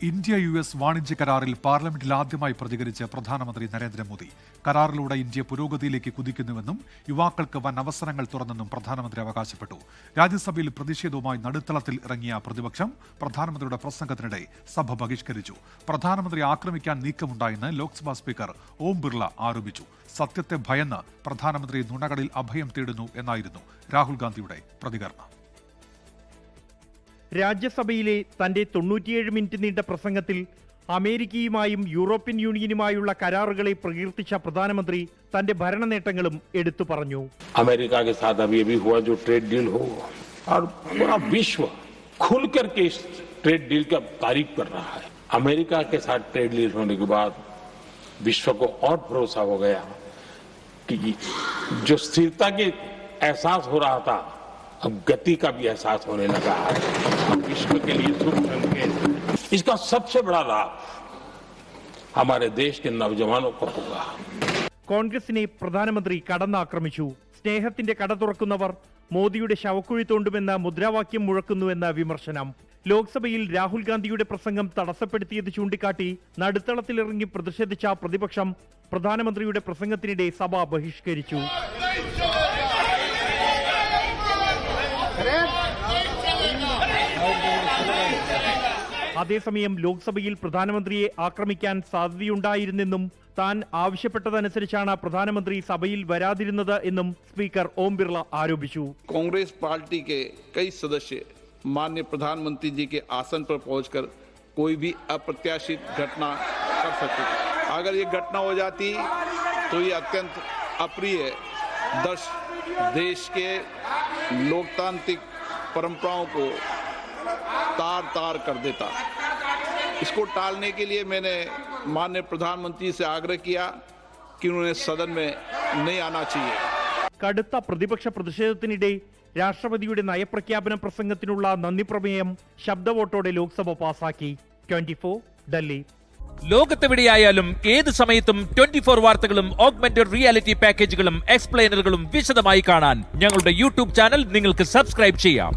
India US വാണിജ്യ കരാറിൽ പാർലമെന്റിൽ ആദ്യമായി പ്രതികരിച്ച് പ്രധാനമന്ത്രി നരേന്ദ്രമോദി. കരാറിലൂടെ ഇന്ത്യ പുരോഗതിയിലേക്ക് കുതിക്കുന്നുവെന്നും യുവാക്കൾക്ക് വൻ അവസരങ്ങൾ തുറന്നെന്നും പ്രധാനമന്ത്രി അവകാശപ്പെട്ടു. രാജ്യസഭയിൽ പ്രതിഷേധവുമായി നടുത്തളത്തിൽ ഇറങ്ങിയ പ്രതിപക്ഷം പ്രധാനമന്ത്രിയുടെ പ്രസംഗത്തിനിടെ സഭ ബഹിഷ്കരിച്ചു. പ്രധാനമന്ത്രി ആക്രമിക്കാൻ നീക്കമുണ്ടായെന്ന് ലോക്സഭാ സ്പീക്കർ ഓം ബിർള ആരോപിച്ചു. സത്യത്തെ ഭയന്ന് പ്രധാനമന്ത്രി നുണകളിൽ അഭയം തേടുന്നു എന്നായിരുന്നു രാഹുൽ ഗാന്ധിയുടെ പ്രതികരണം. രാജ്യസഭയിലെ തന്റെ 97 മിനിറ്റ് നീണ്ട പ്രസംഗത്തിൽ അമേരിക്കയുമായും യൂറോപ്യൻ യൂണിയനുമായുള്ള കരാറുകളെ പ്രകീർത്തിച്ച പ്രധാനമന്ത്രി തന്റെ ഭരണ നേട്ടങ്ങളും എടുത്തു പറഞ്ഞു. अमेरिका के साथ अभी हुआ जो ट्रेड डील हो और पूरा विश्व खुल करके इस ट्रेड डील का तारीफ कर रहा है. अमेरिका के साथ ट्रेड डील होने के बाद विश्व को और भरोसा हो गया कि जो स्थिरता के एहसास हो रहा था अब गति का भी एहसास होने लगा है. विश्व के लिए शुभ संकेत. इसका सबसे बड़ा लाभ हमारे देश के नौजवानों को होगा. കോൺഗ്രസിനെ പ്രധാനമന്ത്രി കടന്നാക്രമിച്ചു. സ്നേഹത്തിന്റെ കട തുറക്കുന്നവർ മോദിയുടെ ശവക്കുഴി തോണ്ടുമെന്ന മുദ്രാവാക്യം മുഴക്കുന്നുവെന്ന വിമർശനം. ലോക്സഭയിൽ രാഹുൽ ഗാന്ധിയുടെ പ്രസംഗം തടസ്സപ്പെടുത്തിയത് ചൂണ്ടിക്കാട്ടി നടുത്തളത്തിലിറങ്ങി പ്രതിഷേധിച്ച പ്രതിപക്ഷം പ്രധാനമന്ത്രിയുടെ പ്രസംഗത്തിനിടെ സഭ ബഹിഷ്കരിച്ചു. അതേസമയം ലോക്സഭയിൽ പ്രധാനമന്ത്രിയെ ആക്രമിക്കാൻ സാധ്യതയുണ്ടായിരുന്നെന്നും താൻ ആവശ്യപ്പെട്ടതനുസരിച്ചാണ് പ്രധാനമന്ത്രി സഭയിൽ വരാതിരുന്നത് എന്നും സ്പീക്കർ ഓം ബിർള ആരോപിച്ചു. कांग्रेस पार्टी के कई सदस्य माननीय प्रधानमंत्री जी के आसन पर पहुंचकर कोई भी अप्रत्याशित घटना कर सकते थे. अगर ये घटना हो जाती तो ये अत्यंत अप्रिय देश के लोकतांत्रिक परंपराओं को तार तार कर देता. इसको टालने के लिए मैंने माननीय प्रधानमंत्री से आग्रह किया कि उन्हें सदन में नहीं आना चाहिए. കടുത്ത പ്രതിപക്ഷ പ്രതിഷേധത്തിനിടെ രാഷ്ട്രപതിയുടെ നയപ്രഖ്യാപന പ്രസംഗത്തിനുള്ള നന്ദി പ്രമേയം ശബ്ദവോട്ടോടെ ലോക്സഭ പാസാക്കി. 24 ഡൽഹി. ലോകത്തെവിടെയായാലും ഏത് സമയത്തും 24 വാർത്തകളും ഓഗ്മെന്റഡ് റിയാലിറ്റി പാക്കേജുകളും എക്സ്പ്ലെയിനറുകളും വിശദമായി കാണാൻ ഞങ്ങളുടെ യൂട്യൂബ് ചാനൽ നിങ്ങൾക്ക് സബ്സ്ക്രൈബ് ചെയ്യാം.